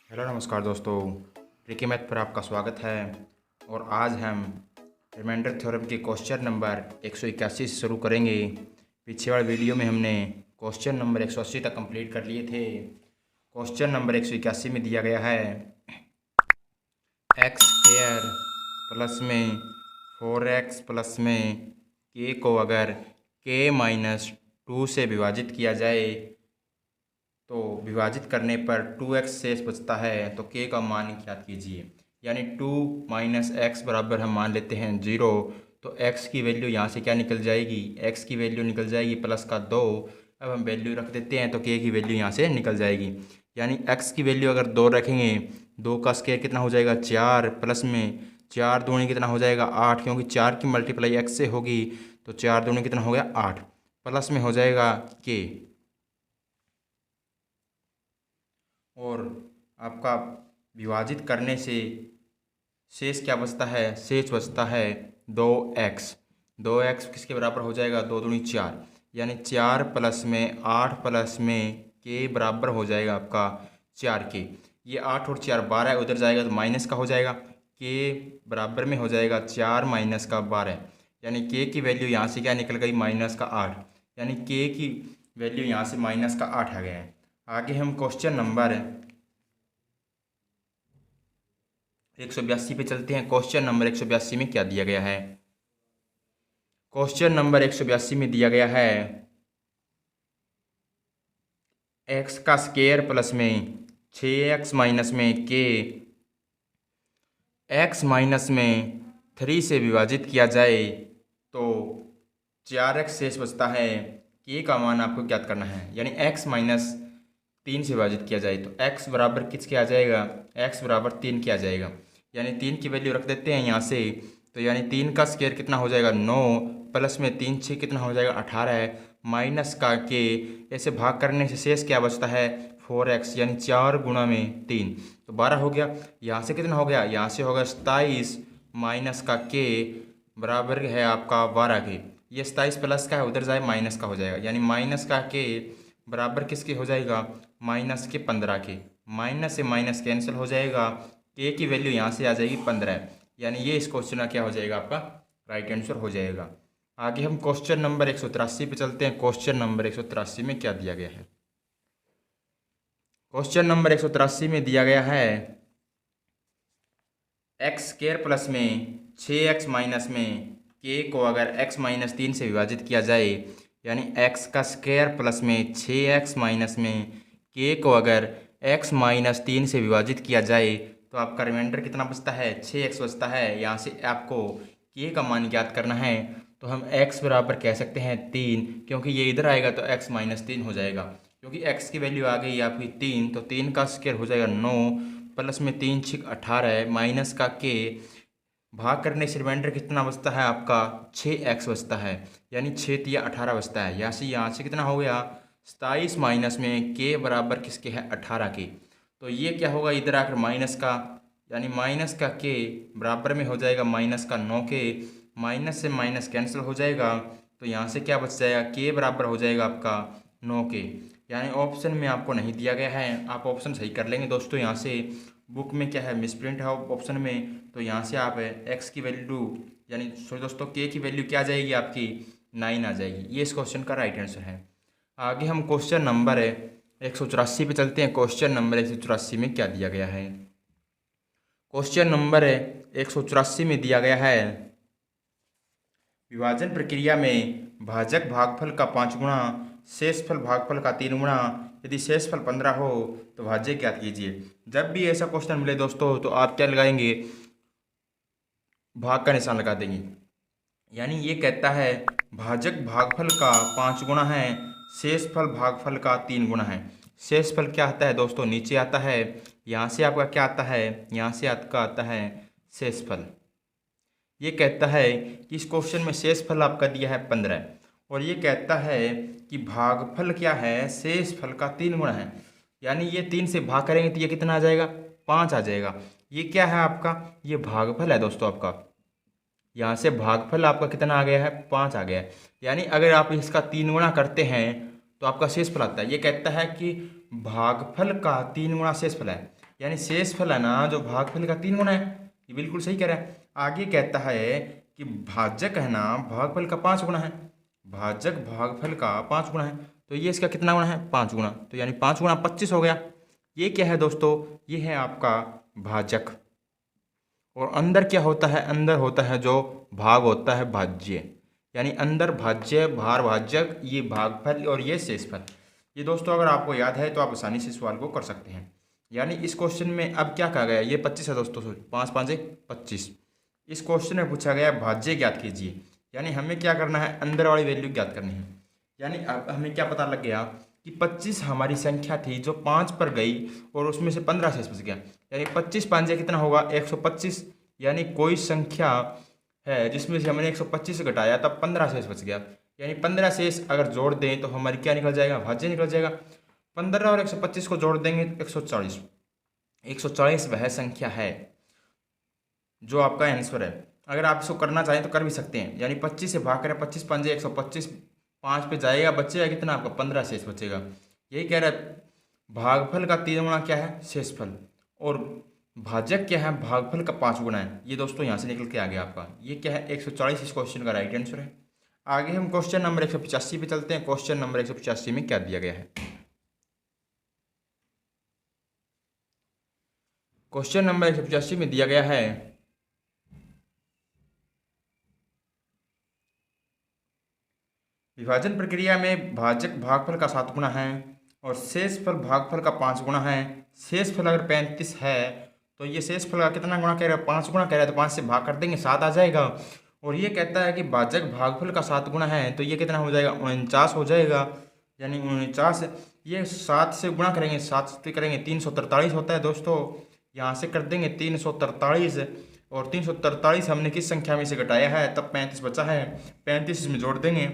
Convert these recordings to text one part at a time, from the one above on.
Hello नमस्कार दोस्तों, tricky math पर आपका स्वागत है। और आज हम रिमाइंडर थ्योरम के क्वेश्चन नंबर 181 से शुरू करेंगे। पीछे वाले वीडियो में हमने क्वेश्चन नंबर 180 तक कंप्लीट कर लिए थे। क्वेश्चन नंबर 181 में दिया गया है एक्स स्क्वायर प्लस में 4x प्लस में के को अगर k-2 से विभाजित किया जाए तो विभाजित करने पर 2x शेष बचता है, तो k का मान ज्ञात कीजिए। यानी 2 माइनस एक्स बराबर हम मान लेते हैं 0। तो x की वैल्यू यहाँ से क्या निकल जाएगी, x की वैल्यू निकल जाएगी प्लस का 2। अब हम वैल्यू रख देते हैं तो k की वैल्यू यहाँ से निकल जाएगी। यानी x की वैल्यू अगर 2 रखेंगे, 2 का स्क्वायर कितना हो जाएगा 4, प्लस में 4 दूनी कितना हो जाएगा 8, क्योंकि 4 की मल्टीप्लाई x से होगी। तो 4 दूनी कितना हो गया 8, प्लस में हो जाएगा k। और आपका विभाजित करने से शेष क्या बचता है, शेष बचता है 2x। 2x किसके बराबर हो जाएगा, 2 दूनी 4, यानी 4 प्लस में 8 प्लस में k बराबर हो जाएगा आपका 4k। ये 8 और 4 12 उधर जाएगा तो माइनस का हो जाएगा, k बराबर में हो जाएगा 4 माइनस का 12। यानी k की वैल्यू यहाँ से क्या निकल गई माइनस का 8, यानी k की वैल्यू यहाँ से माइनस का 8 आ गया है। आगे हम क्वेश्चन नंबर 182 पे चलते हैं। क्वेश्चन नंबर 182 में क्या दिया गया है, क्वेश्चन नंबर 182 में दिया गया है x का स्क्वायर प्लस में 6x माइनस में k x माइनस में 3 से विभाजित किया जाए तो 4x शेष बचता है। k का मान आपको ज्ञात करना है। यानी x माइनस 3 से विभाजित किया जाए तो x बराबर किसके आ जाएगा, x बराबर 3 के आ जाएगा। यानी 3 की वैल्यू रख देते हैं यहाँ से। तो यानी 3 का स्क्वायर कितना हो जाएगा 9, प्लस में 3 6 कितना हो जाएगा 18 है, माइनस का k। ऐसे भाग करने से शेष क्या बचता है 4x, यानी 4 गुणा में 3 तो 12 हो गया। यहाँ से कितना हो गया, यहाँ से होगा 27 माइनस का k बराबर है आपका 12 के। ये 27 प्लस का है उधर जाए माइनस का हो जाएगा, यानी माइनस का k बराबर किसके हो जाएगा माइनस के 15 के। माइनस से माइनस कैंसिल हो जाएगा, k की वैल्यू यहाँ से आ जाएगी 15। यानी ये इस क्वेश्चन का क्या हो जाएगा आपका राइट आंसर हो जाएगा। आगे हम क्वेश्चन नंबर 183 पे चलते हैं। क्वेश्चन नंबर 183 में क्या दिया गया है, क्वेश्चन नंबर 183 में दिया गया है एक्स स्क्वायर प्लस में 6x माइनस में k को अगर x माइनस 3 से विभाजित किया जाए, यानी x का स्क्वायर प्लस में 6x माइनस में k को अगर x माइनस 3 से विभाजित किया जाए तो आपका रिमाइंडर कितना बचता है 6x बचता है। यहाँ से आपको k का मान ज्ञात करना है। तो हम x बराबर कह सकते हैं 3, क्योंकि ये इधर आएगा तो x माइनस 3 हो जाएगा, क्योंकि x की वैल्यू आ गई आपकी 3। तो 3 का स्क्वायर हो जाएगा 9, प्लस में 3 6 18 है, माइनस का k। भाग करने से रिमाइंडर कितना बचता है आपका 6x बचता है, यानी 6 तिया 18 बचता है। यहाँ से कितना हो गया 27 माइनस में k बराबर किसके है 18 के। तो ये क्या होगा इधर आकर माइनस का, यानी माइनस का k बराबर में हो जाएगा माइनस का 9 के। माइनस से माइनस कैंसिल हो जाएगा, तो यहाँ से क्या बच जाएगा k बराबर हो जाएगा आपका 9 के। यानी ऑप्शन में आपको नहीं दिया गया है, आप ऑप्शन सही कर लेंगे दोस्तों। यहाँ से बुक में क्या है मिसप्रिंट है ऑप्शन में, तो यहाँ से आप x की वैल्यू यानी सॉरी दोस्तों k की वैल्यू क्या आ जाएगी आपकी 9 आ जाएगी। ये इस क्वेश्चन का राइट आंसर है। आगे हम क्वेश्चन नंबर 184 पे चलते हैं। क्वेश्चन नंबर 184 में क्या दिया गया है, क्वेश्चन नंबर 184 में दिया गया है विभाजन प्रक्रिया में भाजक भागफल का 5 गुणा शेषफल भागफल का 3 गुणा, यदि शेषफल 15 हो तो भाज्य ज्ञात कीजिए। जब भी ऐसा क्वेश्चन मिले दोस्तों तो आप क्या लगाएंगे, भाग का निशान लगा देंगे। यानी ये कहता है भाजक भागफल का 5 गुणा है, शेषफल भागफल का 3 गुणा है। शेषफल क्या आता है दोस्तों नीचे आता है, यहाँ से आपका क्या आता है, यहाँ से आपका आता है शेषफल। ये कहता है कि इस क्वेश्चन में शेषफल आपका दिया है 15, और ये कहता है कि भागफल क्या है शेषफल का 3 गुणा है। यानी ये 3 से भाग करेंगे तो ये कितना आ जाएगा 5 आ जाएगा। ये क्या है आपका, ये भागफल है दोस्तों आपका। यहाँ से भागफल आपका कितना आ गया है 5 आ गया है। यानी अगर आप इसका 3 गुणा करते हैं तो आपका शेषफल आता है। ये कहता है कि भागफल का 3 गुणा शेषफल है। यानी शेषफल है ना जो भागफल का 3 गुना है। ये बिल्कुल सही कह रहा है। आगे कहता है कि भाजक है ना भागफल का 5 गुना है। भाजक भागफल का 5 गुना है, तो ये इसका कितना गुना है? 5 गुना। तो यानी 5 गुना 25 हो गया। ये क्या है दोस्तों? ये है आपका भाजक। और अंदर क्या होता है? अंदर होता है जो भाग होता है भाज्य, यानी अंदर भाज्य, बाहर भाजक, ये भागफल और ये शेषफल। ये दोस्तों अगर आपको याद है तो आप आसानी से सवाल को कर सकते हैं। यानी इस क्वेश्चन में अब क्या कहा गया? ये 25 है दोस्तों, सॉरी 5 5 25। इस क्वेश्चन में पूछा गया भाज्य ज्ञात कीजिए, यानी हमें क्या करना है? अंदर वाली वैल्यू ज्ञात करनी है। यानी अब हमें क्या पता लग गया कि 25 हमारी संख्या थी जो 5 पर गई और उसमें से 15 शेष बच गया। यानी 25 5 कितना होगा? 125। यानी कोई संख्या है जिसमें से हमने 125 से घटाया तब 15 शेष बच गया। यानी 15 शेष अगर जोड़ दें तो हमारी क्या निकल जाएगा? भाज्य निकल जाएगा। 15 और 125 को जोड़ देंगे तो 140। 140 वह संख्या है जो आपका आंसर है। अगर आप इसको करना चाहें तो कर भी सकते हैं। यानी 25 से भाग करें, 25 5 125, 5 पे जाएगा, बचेगा कितना आपका? 15 शेष बचेगा। यही कह रहा है भागफल का 3 गुना क्या है? शेषफल। और भाजक क्या है? भागफल का 5 गुना है। ये दोस्तों यहाँ से निकल के आ गया आपका। ये क्या है? 140 इस क्वेश्चन का राइट आंसर है। आगे हम क्वेश्चन नंबर 185 पे चलते हैं। क्वेश्चन नंबर 185 में क्या दिया गया है? क्वेश्चन नंबर 185 में दिया गया है विभाजन प्रक्रिया में भाजक भागफल का 7 गुना है और शेषफल भागफल का 5 गुना है। शेषफल अगर 35 है तो ये शेषफल का कितना गुना कह रहा है? 5 गुना कह रहा है, तो 5 से भाग कर देंगे 7 आ जाएगा। और ये कहता है कि भाजक भागफल का 7 गुना है, तो ये कितना हो जाएगा? 49 हो जाएगा। यानी 49, ये 7 से गुणा करेंगे, 7 से करेंगे 343 होता है दोस्तों। यहाँ से कर देंगे 343, और 343 हमने किस संख्या में से घटाया है? तब 35 बचा है। 35 इसमें जोड़ देंगे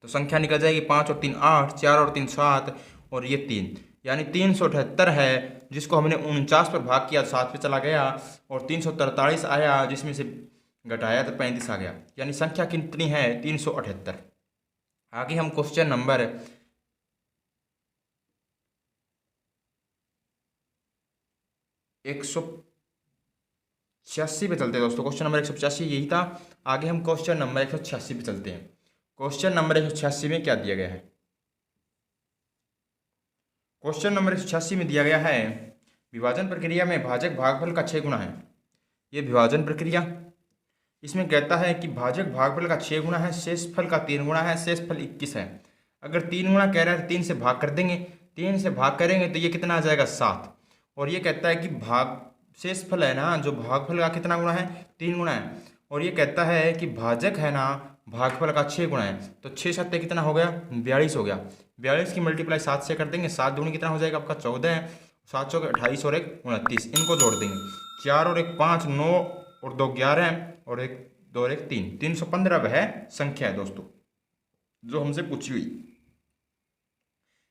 तो संख्या निकल जाएगी 5 और 3 8, 4 और 3 7, और ये 3, यानी 378 है, जिसको हमने 49 पर भाग किया 7 पे चला गया, और 343 आया जिसमें से घटाया तो 35 आ गया। यानी संख्या कितनी है? 378। आगे हम क्वेश्चन नंबर 186 पे चलते हैं दोस्तों। क्वेश्चन नंबर 185 यही था। आगे हम क्वेश्चन नंबर 186 पे चलते हैं। क्वेश्चन नंबर 186 में क्या दिया गया है? क्वेश्चन नंबर 186 में दिया गया है विभाजन प्रक्रिया में भाजक भागफल का 6 गुना है। ये विभाजन प्रक्रिया, इसमें कहता है कि भाजक भागफल का 6 गुना है, शेषफल का 3 गुना है, शेषफल 21 है। अगर 3 गुना कह रहा है तो 3 से भाग कर देंगे, 3 से भाग करेंगे तो ये कितना आ जाएगा? 7। और ये कहता है कि भाग शेषफल है ना जो भागफल का कितना गुना है? 3 गुना है। और ये कहता है कि भाजक है ना भागफल का 6 गुना है, तो 6 7 कितना हो गया? 42 हो गया। 42 की मल्टीप्लाई 7 से कर देंगे, 7 दूनी कितना हो जाएगा आपका? 14 है। 7 चौके 28 और 1 29, इनको जोड़ देंगे, 4 और 1 5, 9 और 2 11, और 1 2 और 1 3, 315 वह संख्या है दोस्तों जो हमसे पूछी हुई।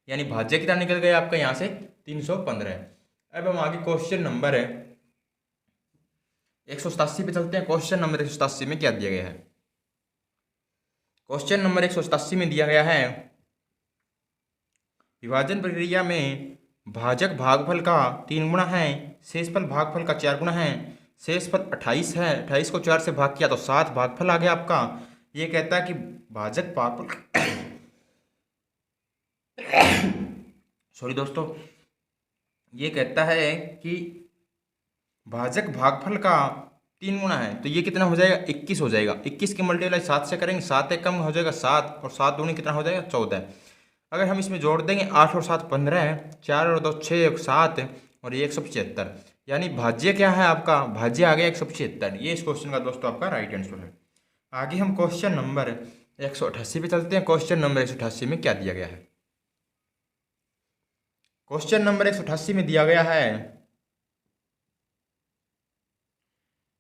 यानी भाज्य कितना निकल गया आपका यहाँ से? 315। अब हम आगे क्वेश्चन नंबर 187 पे चलते हैं। क्वेश्चन नंबर 187 में क्या दिया गया है? क्वेश्चन नंबर 187 में दिया गया है विभाजन प्रक्रिया में भाजक भागफल का 3 गुना है, शेषफल भागफल का 4 गुना है। शेषफल 28 है, 28 को 4 से भाग किया तो 7 भागफल आ गया आपका। ये कहता है कि भाजक भागफल सॉरी दोस्तों, ये कहता है कि भाजक भागफल का 3 गुना है, तो ये कितना हो जाएगा? 21 हो जाएगा। 21 की मल्टीप्लाई 7 से करेंगे, 7 एक कम हो जाएगा 7, और 7 दूनी कितना हो जाएगा? 14। अगर हम इसमें जोड़ देंगे 8 और 7 15 है, 4 और 2 6 और 7, और ये 175। यानी भाज्य क्या है आपका? भाज्य आ गया 175। ये इस क्वेश्चन का दोस्तों आपका राइट आंसर है। आगे हम क्वेश्चन नंबर 188 पे चलते हैं। क्वेश्चन नंबर 188 में क्या दिया गया है? क्वेश्चन नंबर 188 में दिया गया है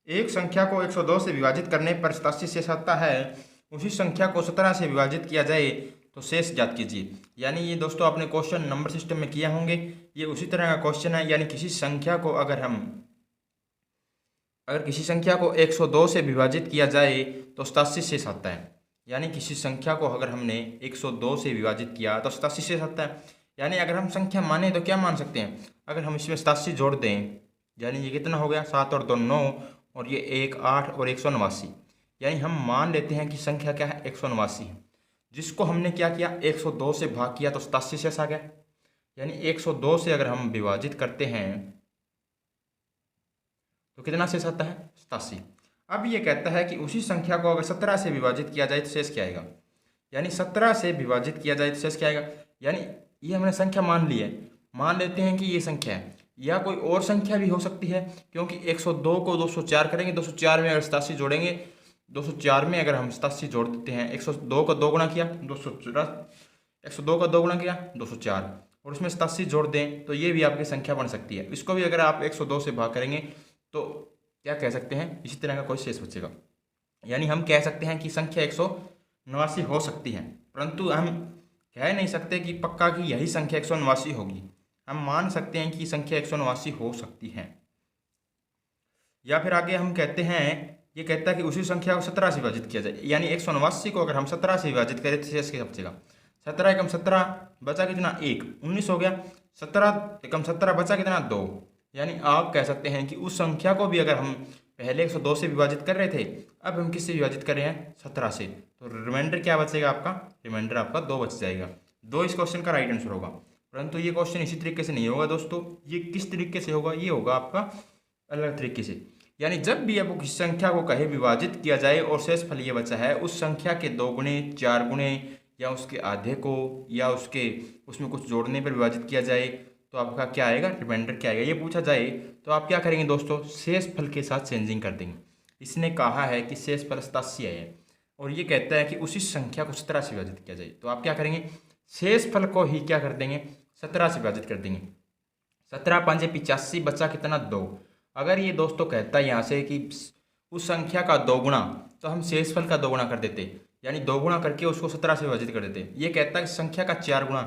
एक संख्या को 102 से विभाजित करने पर 87 शेष आता है, उसी संख्या को 17 से विभाजित किया जाए तो शेष ज्ञात कीजिए। यानी ये दोस्तों आपने क्वेश्चन नंबर सिस्टम में किया होंगे, ये उसी तरह का क्वेश्चन है। यानी किसी संख्या को अगर किसी संख्या को 102 से विभाजित किया जाए तो 87 शेष आता है। यानी किसी संख्या को अगर हमने 102 से विभाजित किया तो 87 शेष आता है। यानी अगर हम संख्या माने तो क्या मान सकते हैं? अगर हम इसमें 87 जोड़ दें, यानी ये कितना हो गया, 7 और 2 9, और ये 1 8 और 189, यानी हम मान लेते हैं कि संख्या क्या है, 189 है, जिसको हमने क्या किया, 102 से भाग किया तो 87 शेष आ गया। यानी 102 से अगर हम विभाजित करते हैं तो कितना शेष आता है, 87। अब ये कहता है कि उसी संख्या को अगर 17 से विभाजित किया जाए तो शेष क्या आएगा, यानी 17 से विभाजित किया जाए तो शेष क्या आएगा। यानी ये हमने संख्या मान ली है, मान लेते हैं कि ये संख्या है, या कोई और संख्या भी हो सकती है, क्योंकि 102 को 204 करेंगे, 204 में अगर 87 जोड़ेंगे, 204 में अगर हम 87 जोड़ देते हैं, 102 का 2 गुणा किया 204, 102 का 2 गुणा किया 204, और उसमें 87 जोड़ दें तो ये भी आपकी संख्या बन सकती है। इसको भी अगर आप 102 से भाग करेंगे तो क्या कह सकते हैं, इसी तरह का कोई शेष बचेगा। यानी हम कह सकते हैं कि संख्या 189 हो सकती है, परंतु हम कह नहीं सकते कि पक्का कि यही संख्या 189 होगी। हम मान सकते हैं कि संख्या 189 हो सकती है। या फिर आगे हम कहते हैं, ये कहता है कि उसी संख्या को 17 से विभाजित किया जाए, यानी 189 को अगर हम 17 से विभाजित करें तो शेष क्या बचेगा, 17 एकम 17 बचा कितना 1, 19 हो गया, 17 एकम 17 बचा कितना 2। यानी आप कह सकते हैं कि उस संख्या को भी अगर हम पहले 102 से विभाजित कर रहे थे, अब हम किससे विभाजित कर रहे हैं, 17 से, तो रिमाइंडर क्या बचेगा आपका, रिमाइंडर आपका 2 बच जाएगा। 2 इस क्वेश्चन का राइट आंसर होगा। परंतु ये क्वेश्चन इसी तरीके से नहीं होगा दोस्तों, ये किस तरीके से होगा, ये होगा आपका अलग तरीके से। यानी जब भी आपको किसी संख्या को कहे विभाजित किया जाए और शेष फल ये बचा है, उस संख्या के 2 गुणे 4 गुणे या उसके आधे को या उसमें कुछ जोड़ने पर विभाजित किया जाए तो आपका क्या आएगा, रिमाइंडर क्या आएगा। ये पूछा जाए तो आप क्या करेंगे दोस्तों, शेष फल के साथ चेंजिंग कर देंगे। इसने कहा है कि शेष फल 87 है और ये कहता है कि उसी संख्या को 17 से विभाजित किया जाए, तो आप क्या करेंगे, शेष फल को ही क्या कर देंगे, 17 से विभाजित कर देंगे। 17 5 85 बचा कितना 2। अगर ये दोस्तों कहता है यहाँ से कि उस संख्या का 2 गुणा, तो हम शेष फल का 2 गुणा कर देते, यानी 2 गुणा करके उसको 17 से विभाजित कर देते। ये कहता है कि संख्या का 4 गुणा,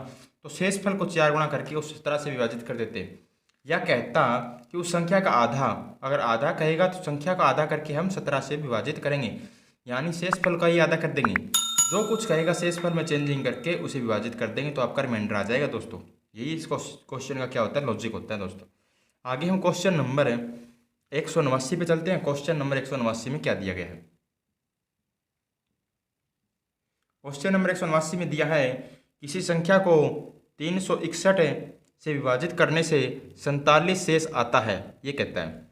तो शेष फल को 4 गुणा करके उस 17 से विभाजित कर देते। या कहता कि उस संख्या का आधा, अगर आधा कहेगा तो संख्या का आधा करके हम 17 से विभाजित करेंगे, यानी शेष फल का ही आधा कर देंगे। जो कुछ कहेगा शेष फल में चेंजिंग करके उसे विभाजित कर देंगे तो आपका रिमाइंडर आ जाएगा दोस्तों। यही इस क्वेश्चन का क्या होता है, लॉजिक होता है दोस्तों। आगे हम क्वेश्चन नंबर 189 पे चलते हैं। क्वेश्चन नंबर 189 में क्या दिया गया है, क्वेश्चन नंबर 189 में दिया है, किसी संख्या को 361 से विभाजित करने से 47 शेष आता है। ये कहता है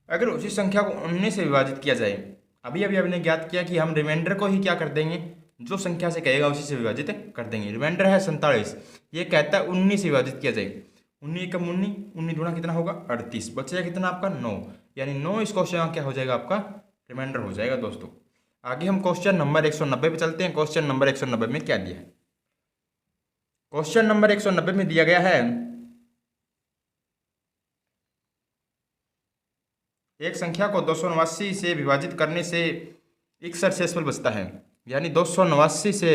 अगर उसी संख्या को 19 से विभाजित किया जाए, अभी हमने ज्ञात किया कि हम रिमाइंडर को ही क्या कर देंगे, जो संख्या से कहेगा उसी से विभाजित कर देंगे। रिमाइंडर है 47, ये कहता है 19 से विभाजित किया जाए। 19 एकम 19, 19 गुणा कितना होगा 38, बचेगा कितना आपका 9, यानी 9 इस क्वेश्चन का क्या हो जाएगा, आपका रिमाइंडर हो जाएगा दोस्तों। आगे हम क्वेश्चन नंबर 190 पे चलते हैं। क्वेश्चन नंबर 190 में क्या दिया है, क्वेश्चन नंबर 190 में दिया गया है, एक संख्या को 289 से विभाजित करने से 61 शेषफल बचता है। यानी 289 से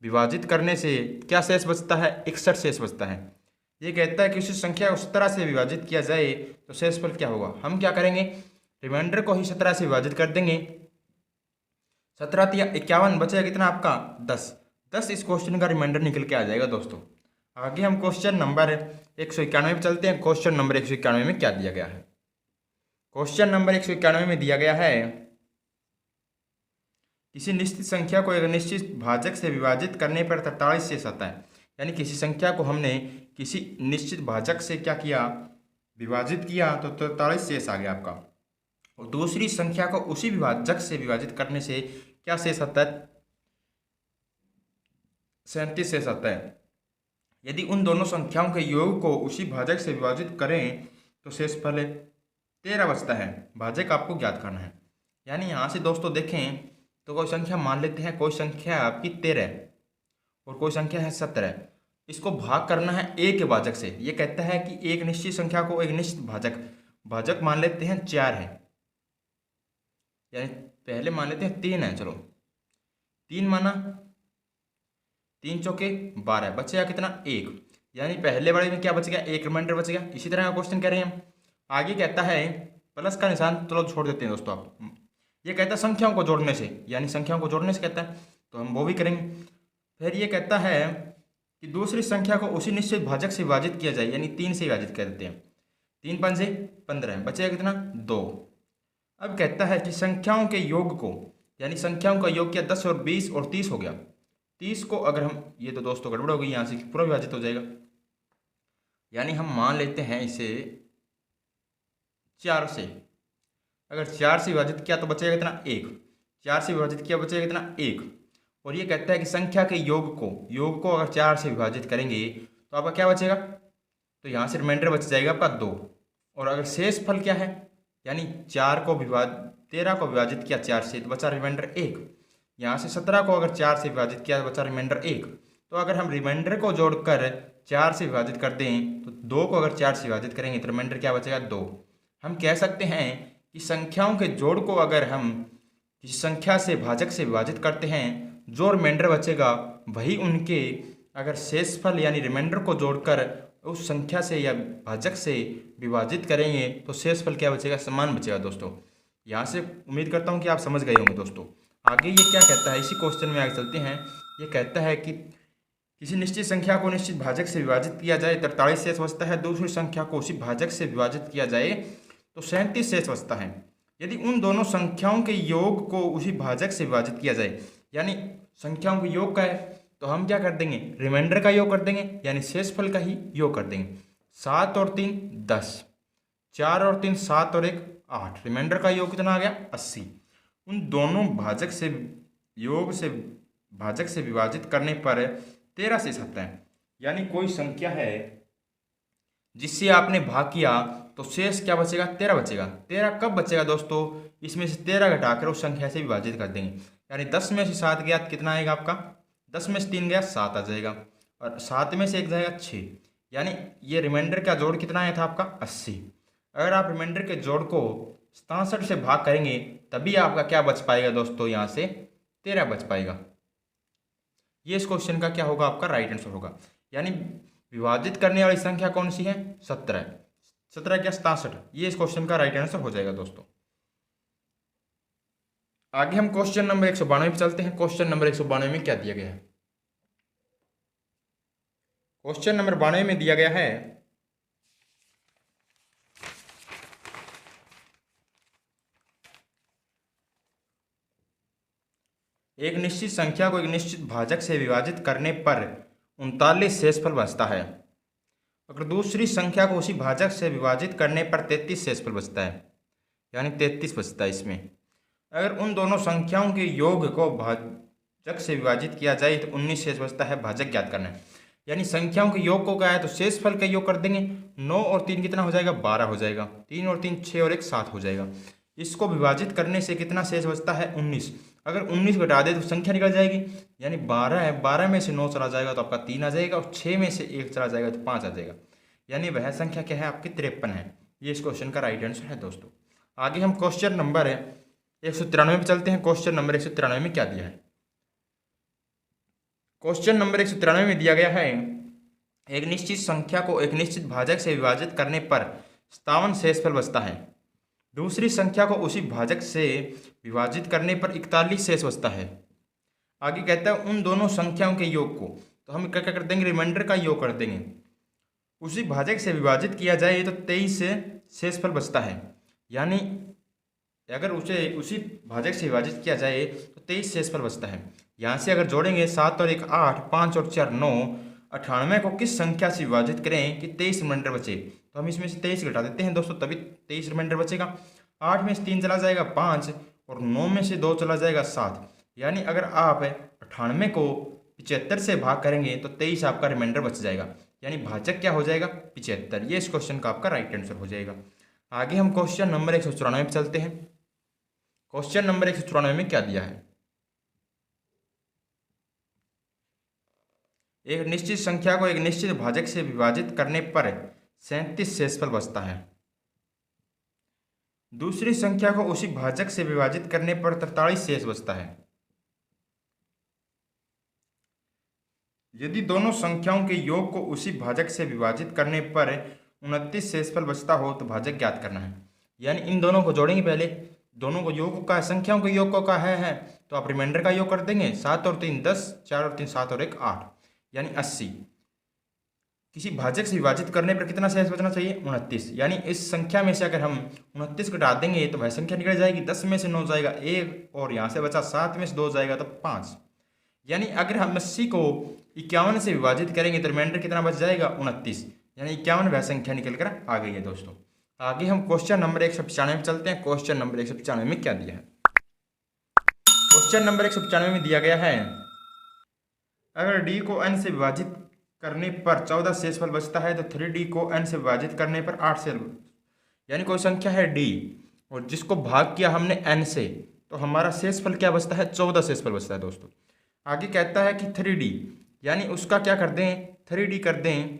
विभाजित करने से क्या शेष बचता है, 61 शेष बचता है। ये कहता है कि उसी संख्या को 17 से विभाजित किया जाए तो शेषफल क्या होगा। हम क्या करेंगे, रिमाइंडर को ही 17 से विभाजित कर देंगे। 17 या 51 बचेगा कितना आपका 10। 10 इस क्वेश्चन का रिमाइंडर निकल के आ जाएगा दोस्तों। आगे हम क्वेश्चन नंबर 191 पे चलते हैं। क्वेश्चन नंबर 191 में क्या दिया गया है, क्वेश्चन नंबर 191 में दिया गया है, किसी निश्चित संख्या को एक निश्चित भाजक से विभाजित करने पर 43 शेष आता है। यानी किसी संख्या को हमने किसी निश्चित भाजक से क्या किया, विभाजित किया तो 43 शेष आ गया आपका। और दूसरी संख्या को उसी विभाजक से विभाजित करने से क्या शेष आता है, 37 शेष आता है। यदि उन दोनों संख्याओं के योग को उसी भाजक से विभाजित करें तो शेषफल 13 बचता है। भाजक आपको ज्ञात करना है। यानी यहाँ से दोस्तों देखें तो कोई संख्या मान लेते हैं, कोई संख्या आपकी 13 और कोई संख्या है 17। इसको भाग करना है ए के भाजक से। ये कहता है कि एक निश्चित संख्या को एक निश्चित भाजक मान लेते हैं 4 है, यानी पहले मान लेते हैं 3 है, चलो 3 माना, 3 चौके 12, बचेगा कितना 1। यानी पहले बड़े में क्या बच गया, एक रिमाइंडर बच गया। इसी तरह का क्वेश्चन कर रहे हैं हम। आगे कहता है प्लस का निशान चलो छोड़ देते हैं दोस्तों आप। ये कहता है संख्याओं को जोड़ने से, यानी संख्याओं को जोड़ने से कहता है तो हम वो भी करेंगे। फिर ये कहता है कि दूसरी संख्या को उसी निश्चित भाजक से विभाजित किया जाए, यानी 3 से विभाजित कर देते हैं। 3 5 से 15, बचेगा कितना 2। अब कहता है कि संख्याओं के योग को, यानी संख्याओं का योग क्या 10 और 20 और 30 हो गया। 30 को अगर हम, ये तो दोस्तों गड़बड़ हो गई, यहाँ से पूरा विभाजित हो जाएगा, यानी हम मान लेते हैं इसे 4 से। अगर 4 से विभाजित किया तो बचेगा कितना 1, 4 से विभाजित किया बचेगा कितना 1। और ये कहता है कि संख्या के योग को अगर 4 से विभाजित करेंगे तो आपका क्या बचेगा, तो यहाँ से रिमाइंडर बच जाएगा आपका 2। और अगर शेष फल क्या है, यानी 13 को विभाजित किया 4 से तो बचा रिमाइंडर 1। यहाँ से 17 को अगर 4 से विभाजित किया तो बचा रिमाइंडर 1। तो अगर हम रिमाइंडर को जोड़कर 4 से विभाजित कर दें तो 2 को अगर 4 से विभाजित करेंगे तो रिमाइंडर क्या बचेगा 2। हम कह सकते हैं कि संख्याओं के जोड़ को अगर हम किसी संख्या से भाजक से विभाजित करते हैं, जो रिमाइंडर बचेगा वही उनके अगर शेषफल यानी रिमाइंडर को जोड़कर उस संख्या से या भाजक से विभाजित करेंगे तो शेषफल क्या बचेगा, समान बचेगा। दोस्तों यहाँ से उम्मीद करता हूँ कि आप समझ गए होंगे। दोस्तों आगे ये क्या कहता है, इसी क्वेश्चन में आगे चलते हैं। ये कहता है कि किसी निश्चित संख्या को निश्चित भाजक से विभाजित किया जाए 43 शेष बचता है, दूसरी संख्या को उसी भाजक से विभाजित किया जाए तो 37 शेष बचता है। यदि उन दोनों संख्याओं के योग को उसी भाजक से विभाजित किया जाए, यानी संख्याओं के योग का है तो हम क्या कर देंगे, रिमाइंडर का योग कर देंगे, यानी शेषफल का ही योग कर देंगे। 7 और 3 10, 4 और 3 7 और 1 8, रिमाइंडर का योग कितना आ गया 80। उन दोनों भाजक से योग से भाजक से विभाजित करने पर 13 शेष आता है। यानी कोई संख्या है जिससे आपने भाग किया तो शेष क्या बचेगा, 13 बचेगा। 13 कब बचेगा दोस्तों, इसमें से 13 घटाकर उस संख्या से विभाजित कर देंगे, यानी 10 में से 7 गया तो कितना आएगा आपका, 10 में से 3 गया 7 आ जाएगा, और 7 में से 1 जाएगा 6, यानी ये रिमाइंडर का जोड़ कितना आया था आपका 80। अगर आप रिमाइंडर के जोड़ को 67 से भाग करेंगे तभी आपका क्या बच पाएगा दोस्तों, यहाँ से 13 बच पाएगा। ये इस क्वेश्चन का क्या होगा, आपका राइट आंसर होगा। यानी विभाजित करने वाली संख्या कौन सी है, 17। 17 क्या 67, ये इस क्वेश्चन का राइट आंसर हो जाएगा। दोस्तों आगे हम क्वेश्चन नंबर 192 पे चलते हैं। क्वेश्चन नंबर 192 में क्या दिया गया है, क्वेश्चन नंबर 92 में दिया गया है एक निश्चित संख्या को एक निश्चित भाजक से विभाजित करने पर 39 शेषफल बचता है। अगर दूसरी संख्या को उसी भाजक से विभाजित करने पर 33 शेषफल बचता है, यानी 33 बचता है इसमें। अगर उन दोनों संख्याओं के योग को भाजक से विभाजित किया जाए तो 19 शेष बचता है, भाजक ज्ञात करना है। यानी संख्याओं के योग को क्या है तो शेषफल का योग कर देंगे, 9 और 3 कितना हो जाएगा 12 हो जाएगा, 3 और 3 6 और 1 7 हो जाएगा। इसको विभाजित करने से कितना शेष बचता है 19। अगर 19 घटा दे तो संख्या निकल जाएगी, यानी 12 है, 12 में से 9 चला जाएगा तो आपका 3 आ जाएगा, और 6 में से 1 चला जाएगा तो 5 आ जाएगा, यानी वह संख्या क्या है आपकी 53 है। ये इस क्वेश्चन का राइट आंसर है। दोस्तों आगे हम क्वेश्चन नंबर 193 पे चलते हैं। क्वेश्चन नंबर 193 में क्या दिया है, क्वेश्चन नंबर 193 में दिया गया है एक निश्चित संख्या को एक निश्चित भाजक से विभाजित करने पर 57 शेषफल बचता है। दूसरी संख्या को उसी भाजक से विभाजित करने पर 41 शेष बचता है। आगे कहता है उन दोनों संख्याओं के योग को, तो हम क्या क्या कर देंगे, रिमाइंडर का योग कर देंगे। उसी भाजक से विभाजित किया जाए तो 23 से शेषफल बचता है, यानी अगर उसे उसी भाजक से विभाजित किया जाए तो 23 शेषफल बचता है। यहाँ से अगर जोड़ेंगे 7 और 1 8, 5 और 4 9, 98 को किस संख्या से विभाजित करें कि 23 रिमाइंडर बचे, तो हम इसमें से 23 घटा देते हैं दोस्तों, तभी 23 रिमाइंडर बचेगा। 8 में से 3 चला जाएगा 5, और 9 में से 2 चला जाएगा 7, यानी अगर आप 98 को 75 से भाग करेंगे तो 23 आपका रिमाइंडर बच जाएगा, यानी भाजक क्या हो जाएगा 75। ये इस क्वेश्चन का आपका राइट आंसर हो जाएगा। आगे हम क्वेश्चन नंबर 194 पे चलते हैं। क्वेश्चन नंबर 194 में क्या दिया है, एक निश्चित संख्या को एक निश्चित भाजक से विभाजित करने पर 37 शेषफल बचता है। दूसरी संख्या को उसी भाजक से विभाजित करने पर 43 शेष बचता है। यदि दोनों संख्याओं के योग को उसी भाजक से विभाजित करने पर 29 शेषफल बचता हो तो भाजक ज्ञात करना है। यानी इन दोनों को जोड़ेंगे, पहले दोनों को योग का संख्याओं के योग को का है तो आप रिमाइंडर का योग कर देंगे। 7 और 3 10, 4 और 3 7 और 1 8, यानी 80। किसी भाजक से विभाजित करने पर कितना शेष बचना चाहिए? 29। यानी इस संख्या में से अगर हम 29 घटा देंगे तो वह संख्या निकल जाएगी। 10 में से 9 जाएगा 1 और यहाँ से बचा 7 में से 2 जाएगा तो 5। यानी अगर हम 80 को 51 से विभाजित करेंगे तो रिमाइंडर कितना बच जाएगा? 29। यानी 51 वह संख्या निकल कर आ गई है दोस्तों। आगे हम क्वेश्चन नंबर 195 में चलते हैं। क्वेश्चन नंबर 195 में क्या दिया है? क्वेश्चन नंबर 195 में दिया गया है, अगर d को n से विभाजित करने पर 14 शेषफल बचता है तो 3d को n से विभाजित करने पर 8 शेष। यानी कोई संख्या है d और जिसको भाग किया हमने n से, तो हमारा शेषफल क्या बचता है? 14 शेषफल बचता है दोस्तों। आगे कहता है कि 3d, यानी उसका क्या कर दें? 3d कर दें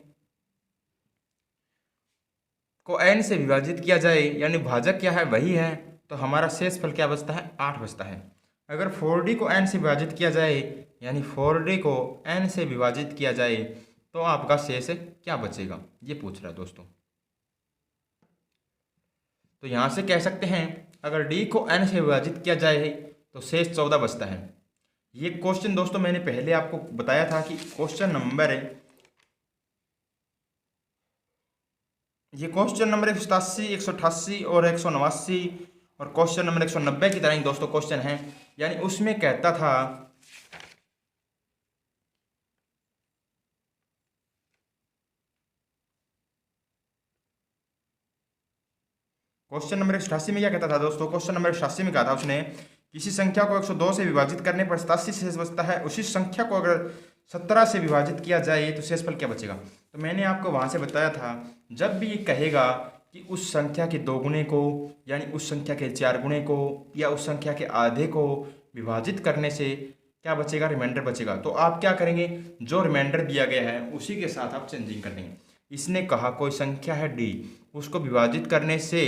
को n से विभाजित किया जाए, यानी भाजक क्या है? वही है, तो हमारा शेषफल क्या बचता है? 8 बचता है। अगर 4d को n से विभाजित किया जाए, यानी 4d को n से विभाजित किया जाए तो आपका शेष क्या बचेगा? ये पूछ रहा है दोस्तों। तो यहाँ से कह सकते हैं अगर d को n से विभाजित किया जाए तो शेष 14 बचता है। ये क्वेश्चन दोस्तों मैंने पहले आपको बताया था कि क्वेश्चन नंबर 187, 188 और 189 और क्वेश्चन नंबर 190 की तरह ही दोस्तों क्वेश्चन है। यानी उसमें कहता था क्वेश्चन नंबर 188 में क्या कहता था दोस्तों? क्वेश्चन नंबर 188 में कहा था उसने, किसी संख्या को 102 से विभाजित करने पर 87 शेष बचता है, उसी संख्या को अगर 17 से विभाजित किया जाए तो शेषफल क्या बचेगा? तो मैंने आपको वहां से बताया था, जब भी ये कहेगा कि उस संख्या के 2 गुणे को, यानी उस संख्या के 4 गुणे को या उस संख्या के आधे को विभाजित करने से क्या बचेगा? रिमाइंडर बचेगा। तो आप क्या करेंगे? जो रिमाइंडर दिया गया है उसी के साथ आप चेंजिंग कर देंगे। इसने कहा कोई संख्या है d, उसको विभाजित करने से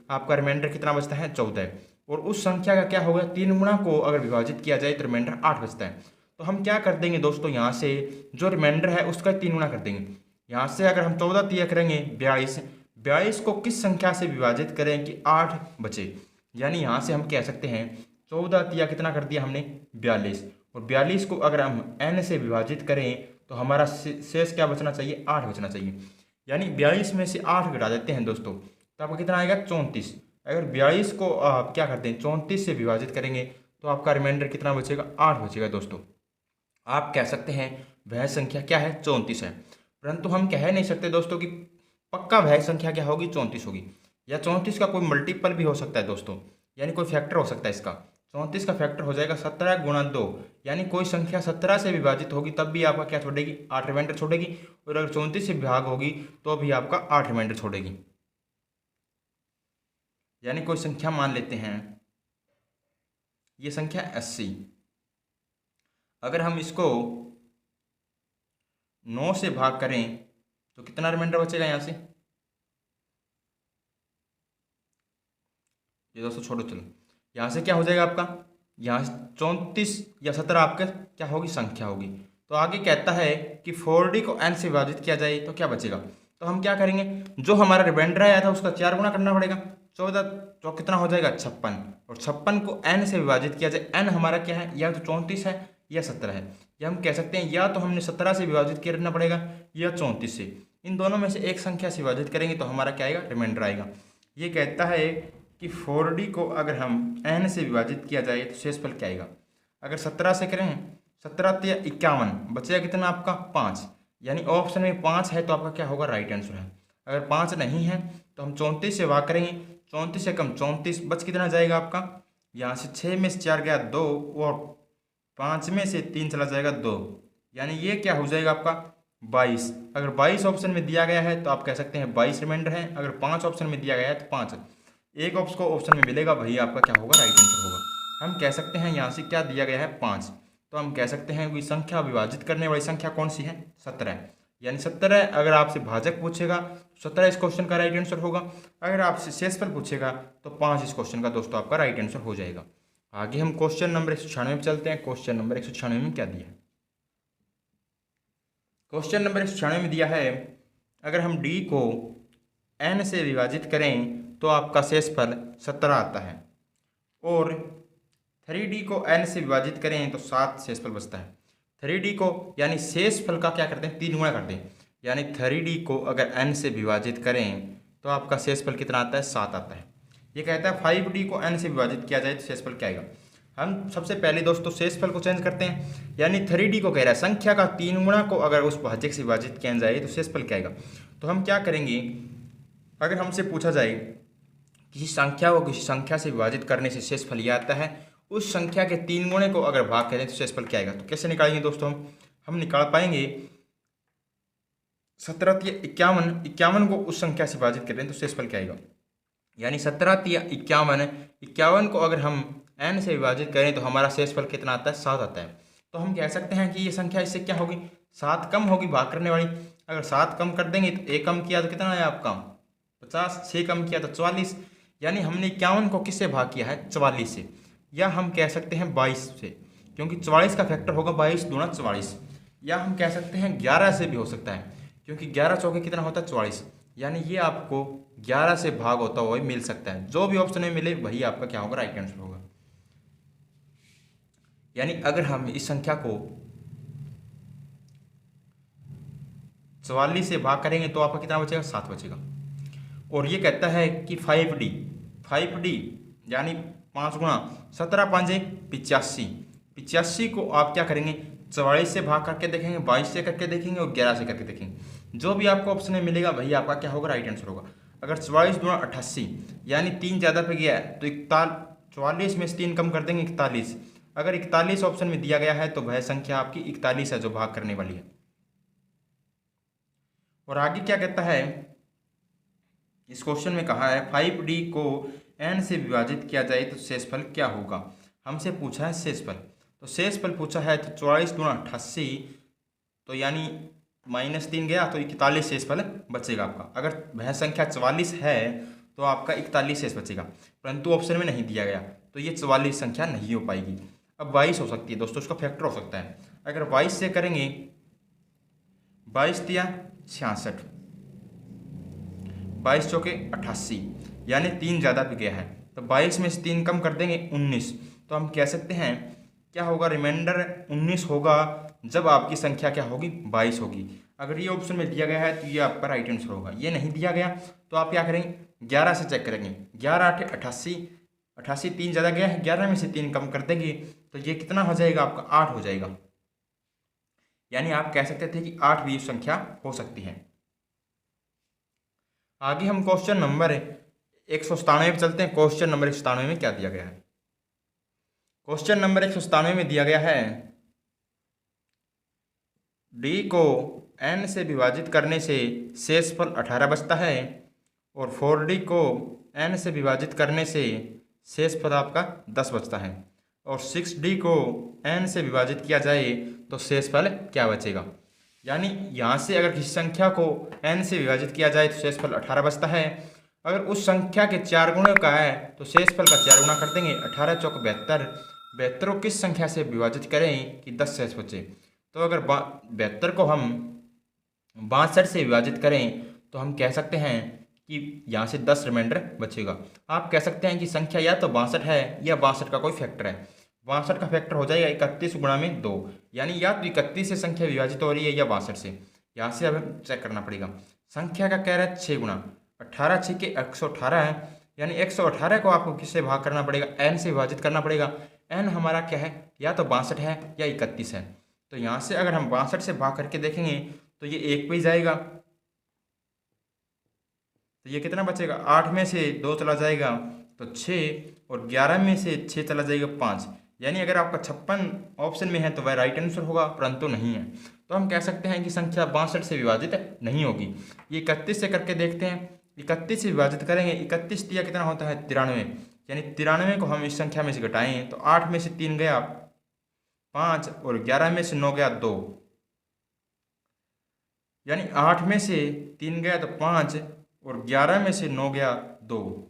आपका रिमाइंडर कितना बचता है? 14। और उस संख्या का क्या होगा? 3 गुणा को अगर विभाजित किया जाए तो रिमाइंडर 8 बचता है। तो हम क्या कर देंगे दोस्तों? यहाँ से जो रिमाइंडर है उसका 3 गुणा कर देंगे। यहाँ से अगर हम 14 तिया करेंगे 42, 42 को किस संख्या से विभाजित करें कि 8 बचे? यानी यहाँ से हम कह सकते हैं 14 तिया कितना कर दिया हमने? 42। और 42 को अगर हम n से विभाजित करें तो हमारा शेष क्या बचना चाहिए? 8 बचना चाहिए। यानी 42 में से 8 घटा देते हैं दोस्तों तो आपका कितना आएगा? 34। अगर 42 को आप क्या करते हैं? 34 से विभाजित करेंगे तो आपका रिमाइंडर कितना बचेगा? 8 बचेगा दोस्तों। आप कह सकते हैं वह संख्या क्या है? 34 है। परंतु हम कह नहीं सकते दोस्तों कि पक्का वह संख्या क्या होगी? 34 होगी। या 34 का कोई मल्टीपल भी हो सकता है दोस्तों, यानी कोई फैक्टर हो सकता है इसका। 34 का फैक्टर हो जाएगा 17 गुणा 2, यानी कोई संख्या 17 से विभाजित होगी तब भी आपका क्या छोड़ेगी? 8 रिमाइंडर छोड़ेगी। और अगर 34 से भाग होगी तो भी आपका 8 रिमाइंडर छोड़ेगी। यानी कोई संख्या मान लेते हैं, ये संख्या 80, अगर हम इसको 9 से भाग करें तो कितना रिमाइंडर बचेगा? यहाँ से ये दोस्तों छोड़ो, चलो यहाँ से क्या हो जाएगा आपका? यहाँ से 34 या 17 आपका क्या होगी? संख्या होगी। तो आगे कहता है कि 4d को n से विभाजित किया जाए तो क्या बचेगा? तो हम क्या करेंगे? जो हमारा रिमाइंडर आया था उसका 4 गुना करना पड़ेगा। 14 तो कितना हो जाएगा? 56। और 56 को n से विभाजित किया जाए, n हमारा क्या है? या तो 34 है या 17 है। या हम कह सकते हैं या तो हमने 17 से विभाजित करना पड़ेगा या 34 से। इन दोनों में से एक संख्या से विभाजित करेंगे तो हमारा क्या आएगा? रिमाइंडर आएगा। ये कहता है कि 4d को अगर हम n से विभाजित किया जाए तो शेषफल क्या आएगा? अगर 17 से करें, 17 या 51, बचेगा कितना आपका? 5। यानी ऑप्शन में 5 है तो आपका क्या होगा? राइट आंसर है। अगर 5 नहीं है तो हम 34 से भाग करेंगे, 34 से कम 34, बच कितना जाएगा आपका? यहाँ से 6 में से 4 गया 2 और 5 में से 3 चला जाएगा 2, यानी ये क्या हो जाएगा आपका? 22। अगर 22 ऑप्शन में दिया गया है तो आप कह सकते हैं 22 रिमाइंडर है। अगर 5 ऑप्शन में दिया गया है तो 5, एक ऑप्शन में मिलेगा वही आपका क्या होगा? राइट आंसर होगा। हम कह सकते हैं यहाँ से क्या दिया गया है? 5, तो हम कह सकते हैं कोई संख्या विभाजित करने वाली संख्या कौन सी है? 17। यानी 17 अगर आपसे भाजक पूछेगा 17 इस क्वेश्चन का राइट आंसर होगा। अगर आपसे शेषफल पूछेगा तो 5 इस क्वेश्चन का दोस्तों आपका राइट आंसर हो जाएगा। आगे हम क्वेश्चन नंबर 196 में चलते हैं। क्वेश्चन नंबर 196 में क्या दिया है? क्वेश्चन नंबर 196 में दिया है, अगर हम d को n से विभाजित करें तो आपका शेषफल 17 आता है, और 3d को n से विभाजित करें तो 7 शेषफल बचता है। 3D को यानी शेषफल का क्या करते हैं, 3 गुणा करते हैं। यानी 3D को अगर n से विभाजित करें तो आपका शेषफल कितना आता है, 7 आता है। ये कहता है 5D को n से विभाजित किया जाए तो शेषफल क्या आएगा। हम सबसे पहले दोस्तों शेषफल को चेंज करते हैं, यानी 3D को कह रहा है संख्या का 3 गुणा को अगर उस भाज्य से विभाजित किया जाए तो शेषफल क्या आएगा। तो हम क्या करेंगे, अगर हमसे पूछा जाए किसी संख्या को किसी संख्या से विभाजित करने से शेषफल यह आता है, उस संख्या के 3 गुणे को अगर भाग करें तो शेषफल क्या आएगा। तो कैसे निकालेंगे दोस्तों, हम निकाल पाएंगे 17×51 को उस संख्या से विभाजित करें तो शेषफल क्या आएगा। यानी 17×51 को अगर हम n से विभाजित करें तो हमारा शेषफल कितना आता है, 7 आता है। तो हम कह सकते हैं कि ये संख्या इससे क्या होगी, 7 कम होगी भाग करने वाली। अगर 7 कम कर देंगे तो 1 कम किया तो कितना है आपका 50, 6 कम किया तो 44। यानी हमने 51 को किससे भाग किया है, 44 से, या हम कह सकते हैं 22 से, क्योंकि 44 का फैक्टर होगा 22 दूना 44। या हम कह सकते हैं 11 से भी हो सकता है, क्योंकि 11 चौके कितना होता है 44। यानी ये आपको 11 से भाग होता हुआ मिल सकता है। जो भी ऑप्शन में मिले वही आपका क्या होगा, राइट आंसर होगा। यानी अगर हम इस संख्या को 44 से भाग करेंगे तो आपका कितना बचेगा, 7 बचेगा। और ये कहता है कि 5D यानी 5 गुणा 17×5 = 85 को आप क्या करेंगे, 44 से भाग करके देखेंगे, 22 से करके देखेंगे और 11 से करके देखेंगे। जो भी आपको ऑप्शन में मिलेगा वही आपका क्या होगा, राइट आंसर होगा। अगर 44 दूना 88 यानी 3 ज़्यादा पे गया है तो 44 में से 3 कम कर देंगे 41। अगर 41 ऑप्शन में दिया गया है तो वह संख्या आपकी 41 है जो भाग करने वाली है। और आगे क्या कहता है, इस क्वेश्चन में कहा है 5D को n से विभाजित किया जाए तो शेषफल क्या होगा। हमसे पूछा है शेषफल, तो शेषफल पूछा है तो 44 दूना 88 तो यानी -3 गया तो 41 शेषफल बचेगा आपका। अगर वह संख्या 44 है तो आपका 41 शेष बचेगा, परंतु ऑप्शन में नहीं दिया गया तो ये 44 संख्या नहीं हो पाएगी। अब 22 हो सकती है दोस्तों, उसका फैक्टर हो सकता है। अगर 22 से करेंगे 22 तिया 66, 22 चौके 88 यानी 3 ज़्यादा पे गया है तो 22 में से 3 कम कर देंगे 19। तो हम कह सकते हैं क्या होगा, रिमाइंडर 19 होगा जब आपकी संख्या क्या होगी, 22 होगी। अगर ये ऑप्शन में दिया गया है तो ये आपका राइट आंसर होगा। ये नहीं दिया गया तो आप क्या करेंगे, 11 से चेक करेंगे, 11 8 88, 88 3 ज़्यादा गया है, 11 में से 3 कम कर देंगे तो ये कितना हो जाएगा आपका, 8 हो जाएगा। यानी आप कह सकते थे कि 8 भी संख्या हो सकती है। आगे हम क्वेश्चन नंबर 197 पे चलते हैं। क्वेश्चन नंबर 197 में क्या दिया गया है। क्वेश्चन नंबर 197 में दिया गया है D को n से विभाजित करने से शेषफल 18 बचता है और 4D को n से विभाजित करने से शेषफल आपका 10 बचता है, और 6D को n से विभाजित किया जाए तो शेषफल क्या बचेगा। यानी यहाँ से अगर किसी संख्या को n से विभाजित किया जाए तो शेषफल 18 बचता है। अगर उस संख्या के 4 गुणे का है तो शेषफल का 4 गुना कर देंगे, 18 चौक 72। 72 को किस संख्या से विभाजित करें कि 10 शेष बचे। तो अगर 72 को हम 62 से विभाजित करें तो हम कह सकते हैं कि यहाँ से 10 रिमाइंडर बचेगा। आप कह सकते हैं कि संख्या या तो 62 है या 62 का कोई फैक्टर है। 62 का फैक्टर हो जाएगा 31 गुणा में 2, यानी या तो 31 से संख्या विभाजित हो रही है या 62 से। यहाँ से अब चेक करना पड़ेगा। संख्या का कह रहा है 6 गुणा 18, 6 के 118 है, यानी 118 को आपको किससे भाग करना पड़ेगा, n से विभाजित करना पड़ेगा। n हमारा क्या है, या तो 62 है या 31 है। तो यहाँ से अगर हम 62 से भाग करके देखेंगे तो ये 1 पे ही जाएगा, तो ये कितना बचेगा, 8 में से 2 चला जाएगा तो 6, और 11 में से 6 चला जाएगा 5। यानी अगर आपका 56 ऑप्शन में है तो वह राइट आंसर होगा, परंतु नहीं है। तो हम कह सकते हैं कि संख्या 62 से विभाजित नहीं होगी। ये 31 से करके देखते हैं। 31 से विभाजित करेंगे, 31 दिया कितना होता है 93, यानी 93 को हम इस संख्या में से घटाएं तो 8 में से 3 गया 5 और 11 में से 9 गया 2, यानी 8 में से 3 गया तो 5 और 11 में से 9 गया 2,